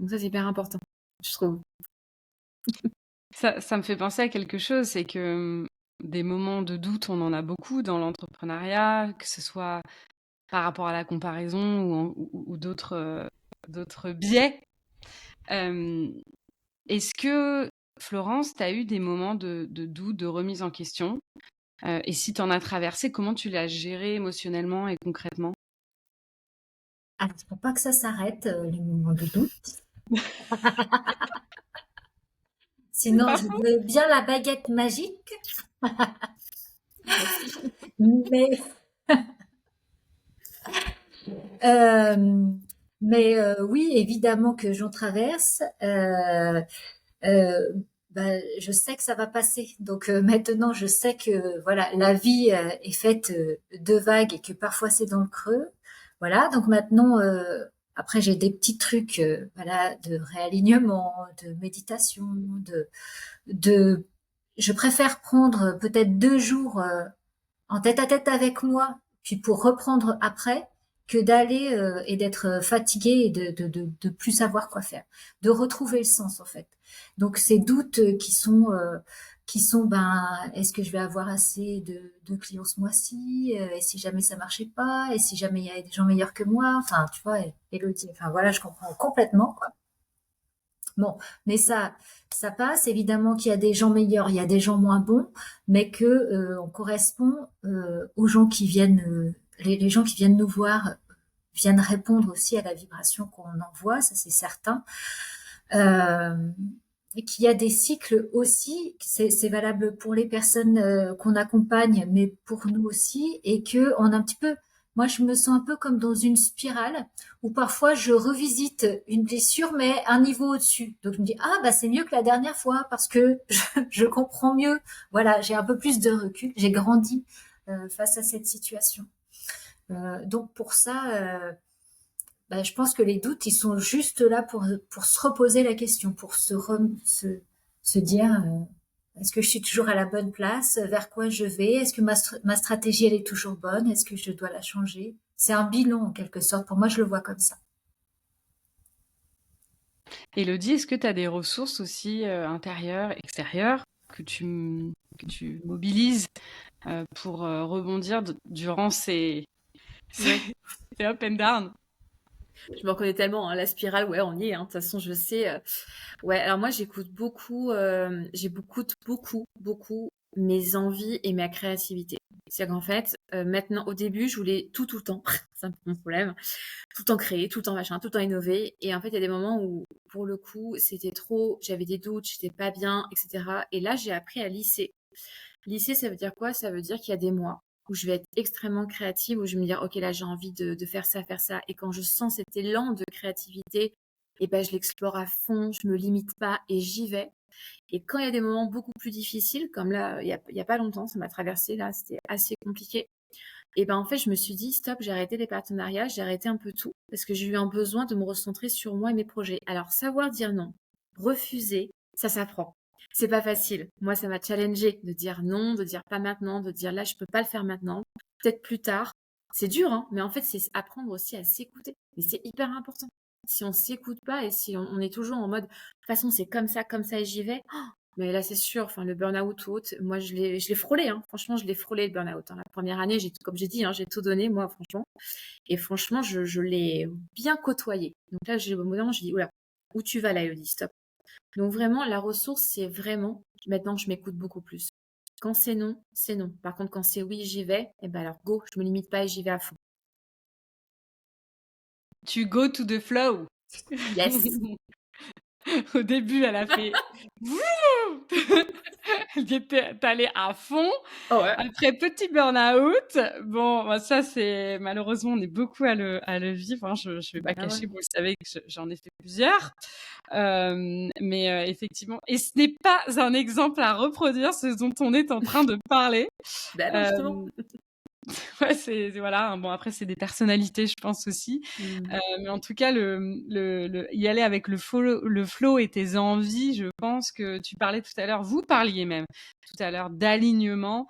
Donc ça, c'est hyper important, je trouve. Ça me fait penser à quelque chose, c'est que des moments de doute, on en a beaucoup dans l'entrepreneuriat, que ce soit par rapport à la comparaison ou d'autres biais. Euh, Est-ce que, Florence, tu as eu des moments de doute, de remise en question? Et si tu en as traversé, comment tu l'as géré émotionnellement et concrètement? Alors, faut pas que ça s'arrête, les moments de doute. C'est Sinon, pas je faux. veux bien la baguette magique, Merci. mais euh, oui, évidemment que j'en traverse. Euh, je sais que ça va passer. Donc maintenant, je sais que voilà, la vie est faite de vagues et que parfois c'est dans le creux. Voilà. Donc maintenant, après j'ai des petits trucs, voilà, de réalignement, de méditation, de. Je préfère prendre peut-être 2 jours en tête à tête avec moi, puis pour reprendre après, que d'aller et d'être fatigué et de plus savoir quoi faire, de retrouver le sens en fait. Donc ces doutes qui sont ben est-ce que je vais avoir assez de clients ce mois-ci, et si jamais ça marchait pas, et si jamais il y a des gens meilleurs que moi, enfin tu vois, Élodie, enfin voilà, je comprends complètement quoi. Bon, mais ça passe. Évidemment qu'il y a des gens meilleurs, il y a des gens moins bons, mais que on correspond aux gens qui viennent, les gens qui viennent nous voir viennent répondre aussi à la vibration qu'on envoie, ça c'est certain. Et qu'il y a des cycles aussi, c'est valable pour les personnes qu'on accompagne, mais pour nous aussi, et que on a un petit peu moi, je me sens un peu comme dans une spirale où parfois je revisite une blessure, mais un niveau au-dessus. Donc je me dis, ah bah c'est mieux que la dernière fois parce que je comprends mieux. Voilà, j'ai un peu plus de recul, j'ai grandi face à cette situation. Donc pour ça, bah, je pense que les doutes, ils sont juste là pour se reposer la question, pour se dire, est-ce que je suis toujours à la bonne place? Vers quoi je vais? Est-ce que ma stratégie, elle est toujours bonne? Est-ce que je dois la changer? C'est un bilan, en quelque sorte. Pour moi, je le vois comme ça. Élodie, est-ce que tu as des ressources aussi intérieures, extérieures que tu mobilises pour rebondir durant Ouais. ces up and down? Je me reconnais tellement, hein, la spirale, ouais, on y est, hein. De toute façon, je sais. Ouais, alors moi, j'écoute beaucoup, j'écoute beaucoup, beaucoup mes envies et ma créativité. C'est qu'en fait, maintenant, au début, je voulais tout le temps. C'est un peu mon problème. Tout le temps créer, tout le temps machin, tout le temps innover. Et en fait, il y a des moments où, pour le coup, c'était trop, j'avais des doutes, j'étais pas bien, etc. Et là, j'ai appris à lisser. Lisser, ça veut dire quoi? Ça veut dire qu'il y a des mois où je vais être extrêmement créative, où je vais me dire, OK, là, j'ai envie de faire ça, faire ça. Et quand je sens cet élan de créativité, et ben, je l'explore à fond, je me limite pas et j'y vais. Et quand il y a des moments beaucoup plus difficiles, comme là, il y a pas longtemps, ça m'a traversé, là, c'était assez compliqué. Et ben, en fait, je me suis dit, stop, j'ai arrêté les partenariats, j'ai arrêté un peu tout, parce que j'ai eu un besoin de me recentrer sur moi et mes projets. Alors, savoir dire non, refuser, ça s'apprend. C'est pas facile. Moi, ça m'a challengé de dire non, de dire pas maintenant, de dire là, je peux pas le faire maintenant, peut-être plus tard. C'est dur, hein, mais en fait, c'est apprendre aussi à s'écouter. Mais c'est hyper important. Si on s'écoute pas et si on est toujours en mode, de toute façon, c'est comme ça et j'y vais. Oh, mais là, c'est sûr, enfin, le burn-out ou autre, moi, je l'ai frôlé, hein. Franchement, je l'ai frôlé, le burn-out, hein. La première année, comme j'ai dit, hein, j'ai tout donné, moi, franchement. Et franchement, je l'ai bien côtoyé. Donc là, au bout d'un moment, je dis, oula, où tu vas là, Elodie, stop. Donc vraiment, la ressource, c'est vraiment, maintenant, je m'écoute beaucoup plus. Quand c'est non, c'est non. Par contre, quand c'est oui, j'y vais, et ben alors go, je me limite pas et j'y vais à fond. Tu go to the flow. Yes. Au début, elle a fait Wouh elle était allée à fond. Oh ouais. Après, petit burn-out. Bon, bah, ça, c'est malheureusement, on est beaucoup à le vivre. Hein. Je ne vais pas Bah ouais. cacher, vous le savez, que j'en ai fait plusieurs. Mais effectivement, et ce n'est pas un exemple à reproduire, ce dont on est en train de parler. Bah non, Euh, justement. ouais, voilà. Bon, après, c'est des personnalités, je pense aussi. Mm. Mais en tout cas, y aller avec le flow et tes envies, je pense que tu parlais tout à l'heure, vous parliez même tout à l'heure d'alignement.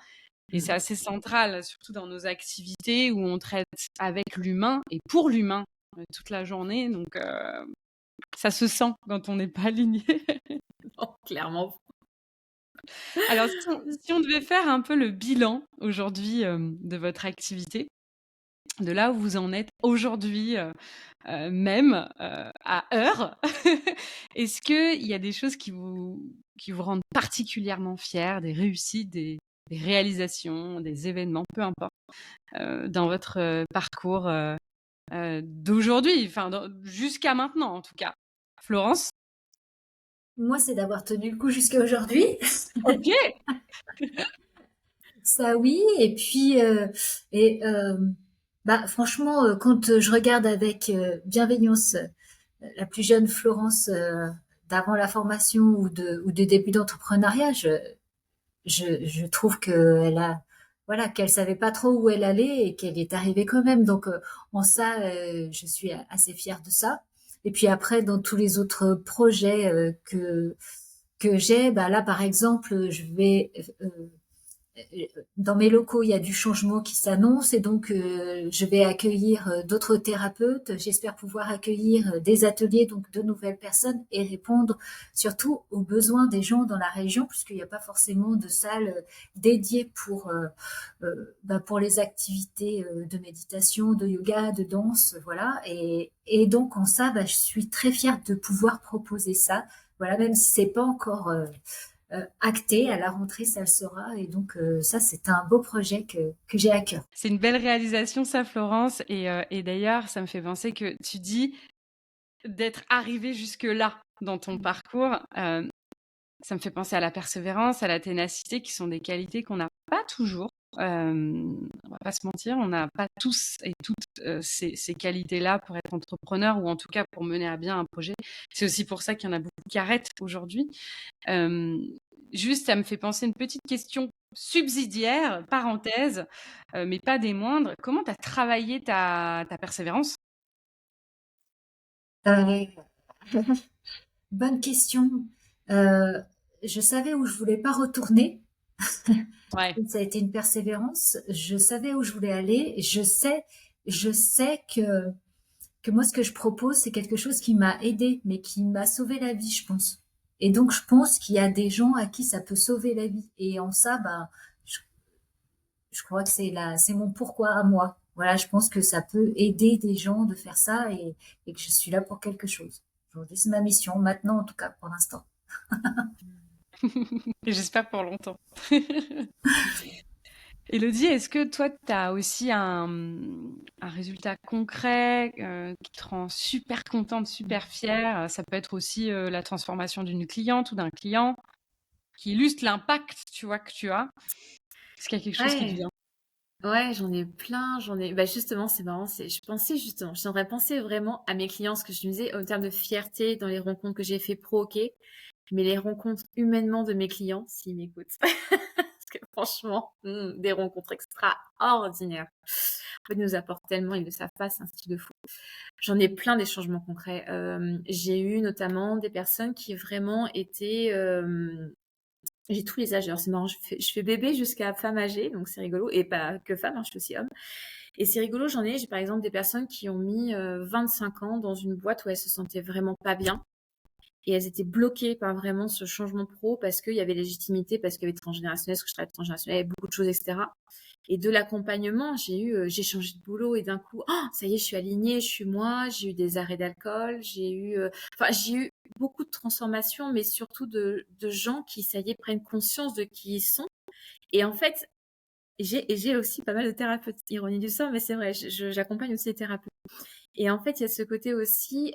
Et c'est Mm. assez central, surtout dans nos activités où on traite avec l'humain et pour l'humain toute la journée. Donc, ça se sent quand on n'est pas aligné. Non, clairement. Alors, si on devait faire un peu le bilan aujourd'hui de votre activité, de là où vous en êtes aujourd'hui, même à heure, est-ce qu'il y a des choses qui vous rendent particulièrement fiers, des réussites, des réalisations, des événements, peu importe, dans votre parcours d'aujourd'hui, enfin jusqu'à maintenant en tout cas? Florence? Moi, c'est d'avoir tenu le coup jusqu'à aujourd'hui. Ok. Ça, oui. Et puis, bah, franchement, quand je regarde avec bienveillance la plus jeune Florence d'avant la formation ou des débuts d'entrepreneuriat, je trouve qu'elle a, voilà, qu'elle savait pas trop où elle allait et qu'elle y est arrivée quand même. Donc, en ça, je suis assez fière de ça. Et puis après, dans tous les autres projets que j'ai, bah là, par exemple, je vais dans mes locaux, il y a du changement qui s'annonce et donc je vais accueillir d'autres thérapeutes. J'espère pouvoir accueillir des ateliers, donc de nouvelles personnes et répondre surtout aux besoins des gens dans la région, puisqu'il n'y a pas forcément de salle dédiée pour les activités de méditation, de yoga, de danse, voilà. Et donc en ça, bah, je suis très fière de pouvoir proposer ça. Voilà, même si c'est pas encore acté. À la rentrée, ça le sera. Et donc, ça, c'est un beau projet que j'ai à cœur. C'est une belle réalisation ça, Florence. Et d'ailleurs, ça me fait penser que tu dis d'être arrivée jusque-là dans ton parcours. Ça me fait penser à la persévérance, à la ténacité, qui sont des qualités qu'on n'a pas toujours. On va pas se mentir, on n'a pas tous et toutes ces qualités-là pour être entrepreneur ou en tout cas pour mener à bien un projet. C'est aussi pour ça qu'il y en a beaucoup qui arrêtent aujourd'hui. Juste, ça me fait penser une petite question subsidiaire, parenthèse, mais pas des moindres. Comment tu as travaillé ta persévérance? Euh, Bonne question. Je savais où je voulais pas retourner. Ouais. Ça a été une persévérance. Je savais où je voulais aller. Je sais que moi, ce que je propose, c'est quelque chose qui m'a aidé, mais qui m'a sauvé la vie, je pense. Et donc, je pense qu'il y a des gens à qui ça peut sauver la vie. Et en ça, je, je crois que c'est mon pourquoi à moi. Voilà, je pense que ça peut aider des gens de faire ça et que je suis là pour quelque chose. Aujourd'hui, c'est ma mission, maintenant en tout cas, pour l'instant. Et j'espère pour longtemps. Élodie, est-ce que toi, tu as aussi un résultat concret qui te rend super contente, super fière? Ça peut être aussi la transformation d'une cliente ou d'un client qui illustre l'impact, tu vois, que tu as. Est-ce qu'il y a quelque chose qui te Ouais, vient? ouais, j'en ai plein, bah justement, c'est marrant, je suis en train de penser vraiment à mes clients, ce que je me disais en termes de fierté dans les rencontres que j'ai fait pro, ok, mais les rencontres humainement de mes clients, s'ils m'écoutent. Parce que franchement, des rencontres extraordinaires. En fait, ils nous apportent tellement, ils le savent pas, c'est un style de fou. J'en ai plein des changements concrets. J'ai eu notamment des personnes qui vraiment étaient... j'ai tous les âges. Alors, c'est marrant, je fais bébé jusqu'à femme âgée, donc c'est rigolo. Et pas que femme, hein, je suis aussi homme. Et c'est rigolo, j'ai par exemple des personnes qui ont mis 25 ans dans une boîte où elles se sentaient vraiment pas bien. Et elles étaient bloquées par vraiment ce changement pro parce qu'il y avait légitimité, parce qu'il y avait transgénérationnel, parce que je travaille transgénérationnel, il y avait beaucoup de choses, etc. Et de l'accompagnement, j'ai changé de boulot et d'un coup, oh, ça y est, je suis alignée, je suis moi, j'ai eu des arrêts d'alcool, j'ai eu beaucoup de transformations, mais surtout de gens qui, ça y est, prennent conscience de qui ils sont. Et en fait, j'ai aussi pas mal de thérapeutes, ironie du sort, mais c'est vrai, j'accompagne aussi les thérapeutes. Et en fait, il y a ce côté aussi,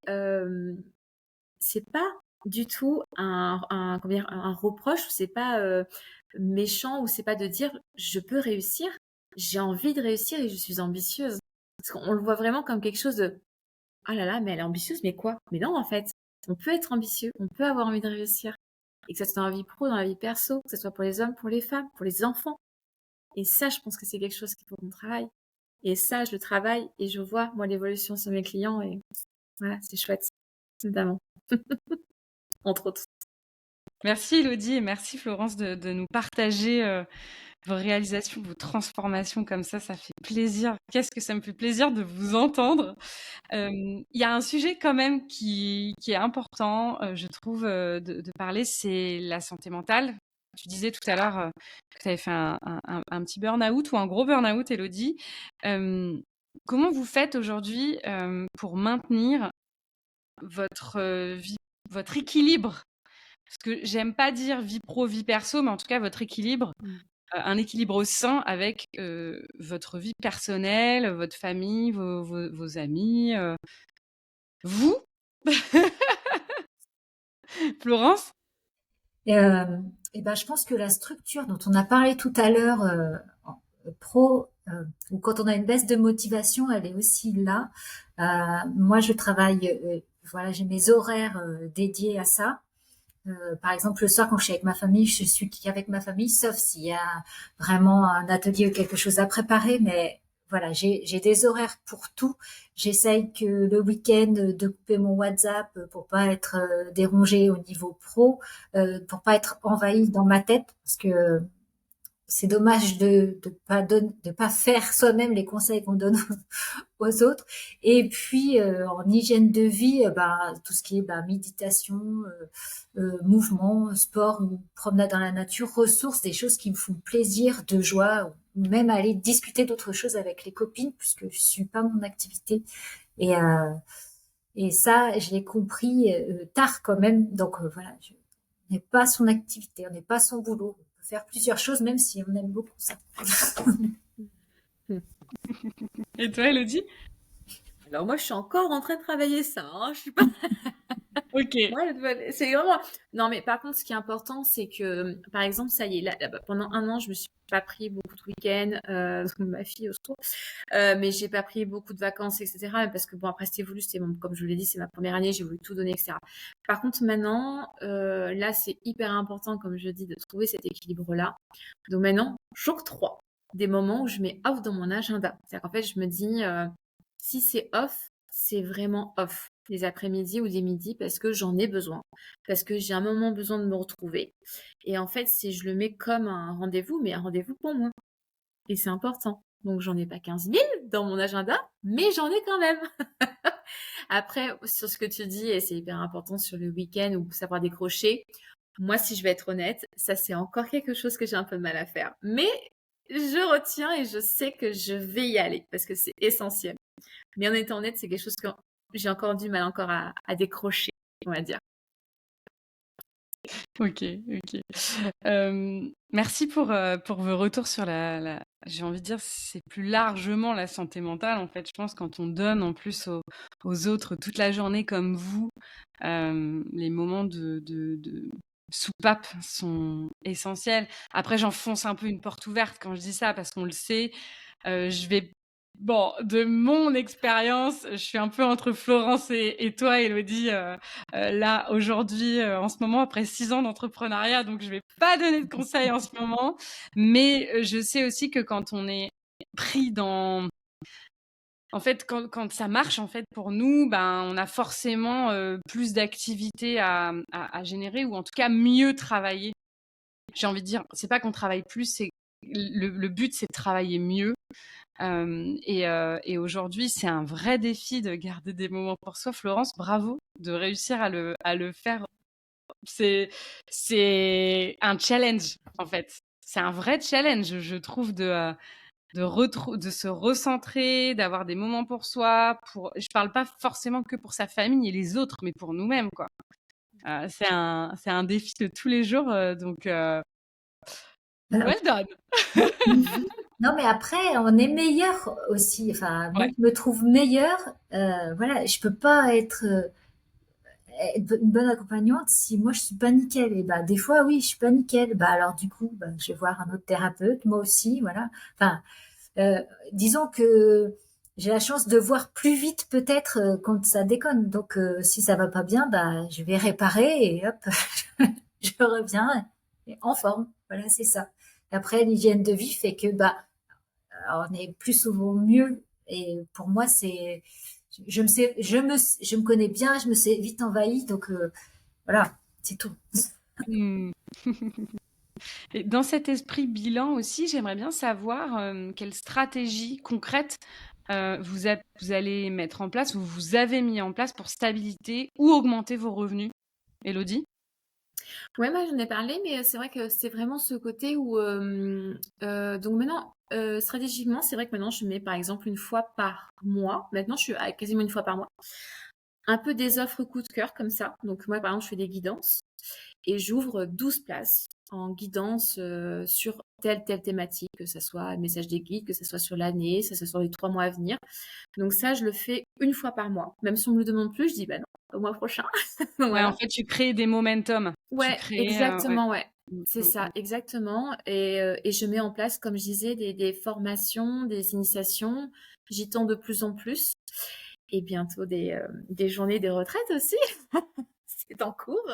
c'est pas du tout comment dire, un reproche, c'est pas méchant, ou c'est pas de dire je peux réussir, j'ai envie de réussir et je suis ambitieuse. Parce qu'on le voit vraiment comme quelque chose de ah là là, mais elle est ambitieuse, mais quoi? Mais non, en fait, on peut être ambitieux, on peut avoir envie de réussir. Et que ça soit dans la vie pro, dans la vie perso, que ce soit pour les hommes, pour les femmes, pour les enfants. Et ça, je pense que c'est quelque chose qu'il faut qu'on travaille. Et ça, je le travaille et je vois, moi, l'évolution sur mes clients et voilà, c'est chouette, notamment, entre autres. Merci Elodie et merci Florence de nous partager vos réalisations, vos transformations comme ça fait plaisir. Qu'est-ce que ça me fait plaisir de vous entendre. Il y a un sujet quand même qui est important, je trouve, de parler, c'est la santé mentale. Tu disais tout à l'heure que tu avais fait un petit burn-out ou un gros burn-out, Elodie. Comment vous faites aujourd'hui pour maintenir votre équilibre? Parce que j'aime pas dire vie pro, vie perso, mais en tout cas votre équilibre, un équilibre sain avec votre vie personnelle, votre famille, vos amis. Vous, Florence? Et ben, je pense que la structure dont on a parlé tout à l'heure, pro, ou quand on a une baisse de motivation, elle est aussi là. Moi, je travaille, voilà, j'ai mes horaires dédiés à ça. Par exemple, le soir, quand je suis avec ma famille, je suis qu'avec ma famille, sauf s'il y a vraiment un atelier ou quelque chose à préparer. Mais voilà, j'ai des horaires pour tout. J'essaye que le week-end de couper mon WhatsApp pour pas être dérangée au niveau pro, pour pas être envahie dans ma tête, parce que c'est dommage de pas faire soi-même les conseils qu'on donne aux autres. Et puis en hygiène de vie, tout ce qui est méditation, mouvement, sport, promenade dans la nature, ressources, des choses qui me font plaisir, de joie, ou même aller discuter d'autres choses avec les copines, puisque je suis pas mon activité. Et et ça, je l'ai compris tard quand même. Donc voilà, on n'est pas son activité, on n'est pas son boulot. On peut faire plusieurs choses, même si on aime beaucoup ça. Et toi, Elodie? Alors moi, je suis encore en train de travailler ça, hein. Je suis pas. Ok. Moi, c'est vraiment. Non, mais par contre, ce qui est important, c'est que, par exemple, ça y est, là, pendant un an, je me suis pas pris beaucoup de week-ends, ma fille au secours, mais j'ai pas pris beaucoup de vacances, etc. Parce que bon, après, c'était voulu, comme je vous l'ai dit, c'est ma première année, j'ai voulu tout donner, etc. Par contre, maintenant, là, c'est hyper important, comme je dis, de trouver cet équilibre-là. Donc maintenant, j'octroie des moments où je mets off dans mon agenda. C'est-à-dire qu'en fait, je me dis, si c'est off, c'est vraiment off les après-midi ou des midis parce que j'en ai besoin, parce que j'ai un moment besoin de me retrouver. Et en fait, je le mets comme un rendez-vous, mais un rendez-vous pour moi. Et c'est important. Donc, j'en ai pas 15 000 dans mon agenda, mais j'en ai quand même. Après, sur ce que tu dis, et c'est hyper important sur le week-end ou savoir décrocher, moi, si je vais être honnête, ça, c'est encore quelque chose que j'ai un peu de mal à faire. Mais je retiens et je sais que je vais y aller parce que c'est essentiel. Mais en étant honnête, c'est quelque chose que j'ai encore du mal encore à décrocher, on va dire. Ok, ok. Merci pour vos retours sur j'ai envie de dire, c'est plus largement la santé mentale, en fait. Je pense quand on donne en plus aux autres toute la journée comme vous, les moments de soupape sont essentiels. Après, j'enfonce un peu une porte ouverte quand je dis ça parce qu'on le sait. Je vais Bon, de mon expérience, je suis un peu entre Florence et toi, Élodie, là, aujourd'hui, en ce moment, après 6 ans d'entrepreneuriat, donc je vais pas donner de conseils en ce moment. Mais je sais aussi que quand on est pris dans... En fait, quand ça marche, en fait, pour nous, ben, on a forcément plus d'activités à générer ou en tout cas mieux travailler. J'ai envie de dire, c'est pas qu'on travaille plus, c'est le but, c'est de travailler mieux. Et aujourd'hui, c'est un vrai défi de garder des moments pour soi. Florence, bravo de réussir à le faire. C'est un challenge, en fait. C'est un vrai challenge, je trouve, de se recentrer, d'avoir des moments pour soi. Je parle pas forcément que pour sa famille et les autres, mais pour nous-mêmes, quoi. C'est un défi de tous les jours, donc Alors, well done. non, mais après, on est meilleur aussi. Enfin, moi, Ouais. je me trouve meilleure. Voilà, je peux pas être une bonne accompagnante si moi je suis pas nickel. Et bah, des fois, oui, je suis pas nickel. Bah, alors du coup, bah, je vais voir un autre thérapeute, moi aussi, voilà. Enfin, euh, disons que j'ai la chance de voir plus vite peut-être quand ça déconne. Donc, si ça va pas bien, bah, je vais réparer et hop, je reviens en forme. Voilà, c'est ça. Après, l'hygiène de vie fait que bah, on est plus souvent mieux. Et pour moi, je me connais bien, je me sais vite envahie. Donc, voilà, c'est tout. Hmm. Et dans cet esprit bilan aussi, j'aimerais bien savoir quelle stratégie concrète vous allez mettre en place ou vous avez mis en place pour stabiliser ou augmenter vos revenus. Élodie? Ouais, moi j'en ai parlé, mais c'est vrai que c'est vraiment ce côté où donc maintenant stratégiquement, c'est vrai que maintenant je mets par exemple une fois par mois. Maintenant, je suis à quasiment une fois par mois. Un peu des offres coup de cœur comme ça. Donc moi par exemple, je fais des guidances et j'ouvre 12 places en guidance sur telle thématique, que ce soit le message des guides, que ce soit sur l'année, que ce soit sur les 3 mois à venir. Donc ça, je le fais une fois par mois. Même si on me le demande plus, je dis bah non, au mois prochain. Donc Ouais, en voilà. fait, tu crées des momentum. Tu Ouais, crées, ouais. exactement, ouais. Mm, C'est mm, ça, exactement. Et je mets en place, comme je disais, des formations, des initiations. J'y tends de plus en plus. Et bientôt des journées de retraite aussi. C'est en cours.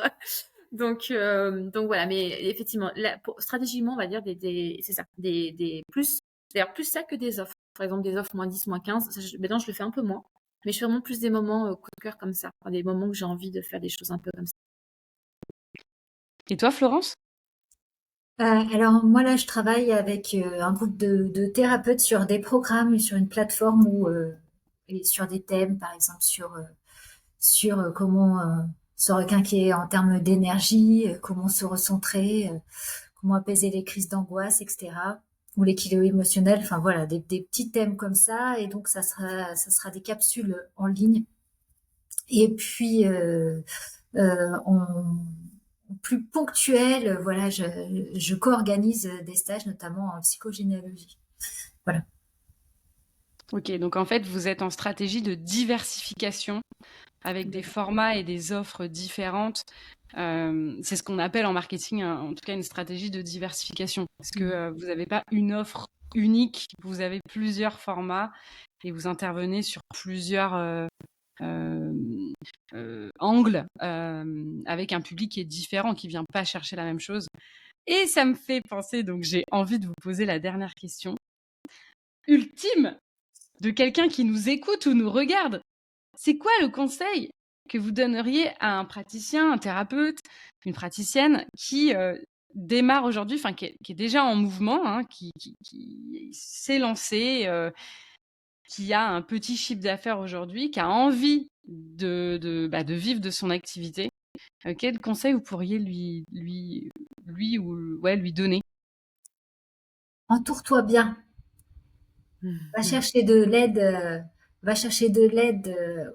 Donc voilà, mais effectivement, stratégiquement, on va dire c'est ça, plus, d'ailleurs plus ça que des offres. Par exemple, des offres -10, -15, maintenant je le fais un peu moins. Mais je fais vraiment plus des moments coup de cœur comme ça, enfin, des moments où j'ai envie de faire des choses un peu comme ça. Et toi, Florence? Alors moi là, je travaille avec un groupe de thérapeutes sur des programmes, sur une plateforme et sur des thèmes, par exemple sur comment se requinquer en termes d'énergie, comment se recentrer, comment apaiser les crises d'angoisse, etc. Ou l'équilibre émotionnel. Enfin voilà, des petits thèmes comme ça. Et donc ça sera des capsules en ligne. Et puis en plus ponctuel, voilà, je co-organise des stages, notamment en psychogénéalogie. Voilà. Ok, donc en fait, vous êtes en stratégie de diversification avec des formats et des offres différentes. C'est ce qu'on appelle en marketing, en tout cas, une stratégie de diversification. Parce que vous n'avez pas une offre unique, vous avez plusieurs formats et vous intervenez sur plusieurs angles avec un public qui est différent, qui ne vient pas chercher la même chose. Et ça me fait penser, donc j'ai envie de vous poser la dernière question ultime de quelqu'un qui nous écoute ou nous regarde. C'est quoi le conseil que vous donneriez à un praticien, un thérapeute, une praticienne qui démarre aujourd'hui, enfin qui est déjà en mouvement, hein, qui s'est lancé, qui a un petit chiffre d'affaires aujourd'hui, qui a envie de vivre de son activité? Quel conseil vous pourriez lui donner? Entoure-toi bien. Va chercher de l'aide,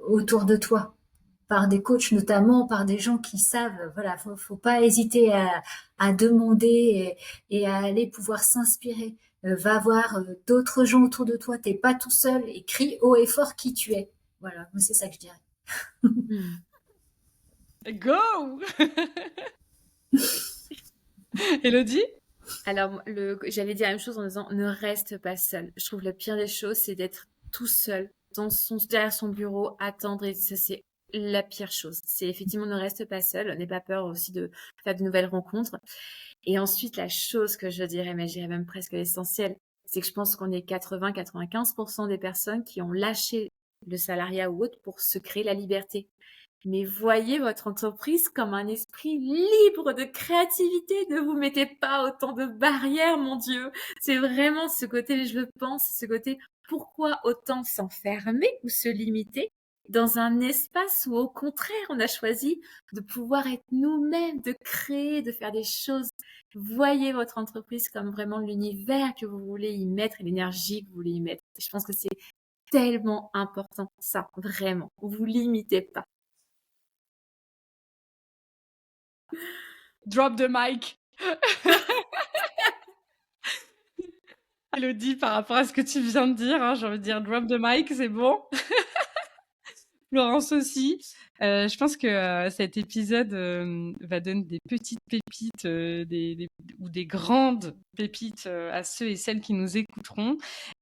autour de toi, par des coachs notamment, par des gens qui savent. Voilà, faut pas hésiter à demander et à aller pouvoir s'inspirer. Va voir d'autres gens autour de toi. T'es pas tout seul et crie haut et fort qui tu es. Voilà, moi c'est ça que je dirais. Go! Elodie? Alors, j'allais dire la même chose en disant ne reste pas seul. Je trouve le pire des choses, c'est d'être tout seul derrière son bureau, attendre, et ça, c'est la pire chose. C'est effectivement ne reste pas seul, n'aie pas peur aussi de faire de nouvelles rencontres. Et ensuite, la chose que je dirais, mais je dirais même presque l'essentiel, c'est que je pense qu'on est 80-95% des personnes qui ont lâché le salariat ou autre pour se créer la liberté. Mais voyez votre entreprise comme un esprit libre de créativité. Ne vous mettez pas autant de barrières, mon Dieu. C'est vraiment ce côté, je le pense, ce côté, pourquoi autant s'enfermer ou se limiter dans un espace où, au contraire, on a choisi de pouvoir être nous-mêmes, de créer, de faire des choses. Voyez votre entreprise comme vraiment l'univers que vous voulez y mettre et l'énergie que vous voulez y mettre. Je pense que c'est tellement important, ça, vraiment. Vous limitez pas. Drop the mic. Elodie, par rapport à ce que tu viens de dire, hein, j'ai envie de dire drop the mic, c'est bon. Florence aussi. Je pense que cet épisode va donner des petites pépites ou des grandes pépites à ceux et celles qui nous écouteront.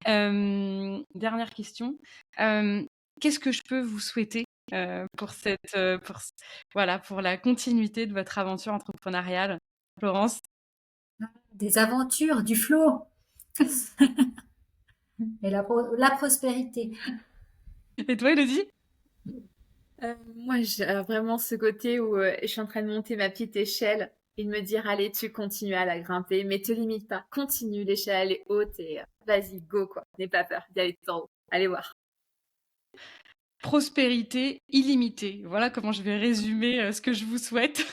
Dernière question. Qu'est-ce que je peux vous souhaiter pour pour la continuité de votre aventure entrepreneuriale, Florence? Des aventures, du flot et la prospérité. Et toi, Elodie? Moi, j'ai vraiment ce côté où je suis en train de monter ma petite échelle et de me dire, allez, tu continues à la grimper, mais te limite pas, continue, l'échelle elle est haute et vas-y, go quoi, n'aie pas peur d'y aller tout en haut, allez voir. Prospérité illimitée. Voilà comment je vais résumer ce que je vous souhaite.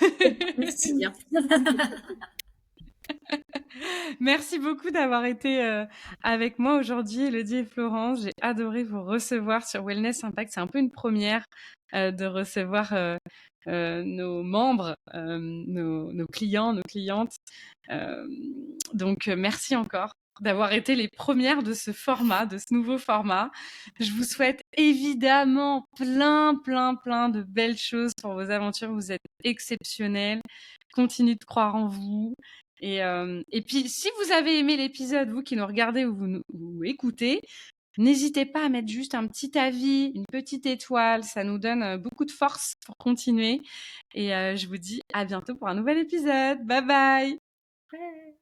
Merci bien. Merci beaucoup d'avoir été avec moi aujourd'hui, Elodie et Florence. J'ai adoré vous recevoir sur Wellness Impact. C'est un peu une première de recevoir nos membres, nos clients, nos clientes. Donc, merci encore d'avoir été les premières de ce format, de ce nouveau format. Je vous souhaite évidemment plein de belles choses pour vos aventures. Vous êtes exceptionnels. Continuez de croire en vous. Et puis, si vous avez aimé l'épisode, vous qui nous regardez ou vous écoutez, n'hésitez pas à mettre juste un petit avis, une petite étoile. Ça nous donne beaucoup de force pour continuer. Et je vous dis à bientôt pour un nouvel épisode. Bye bye. Ouais.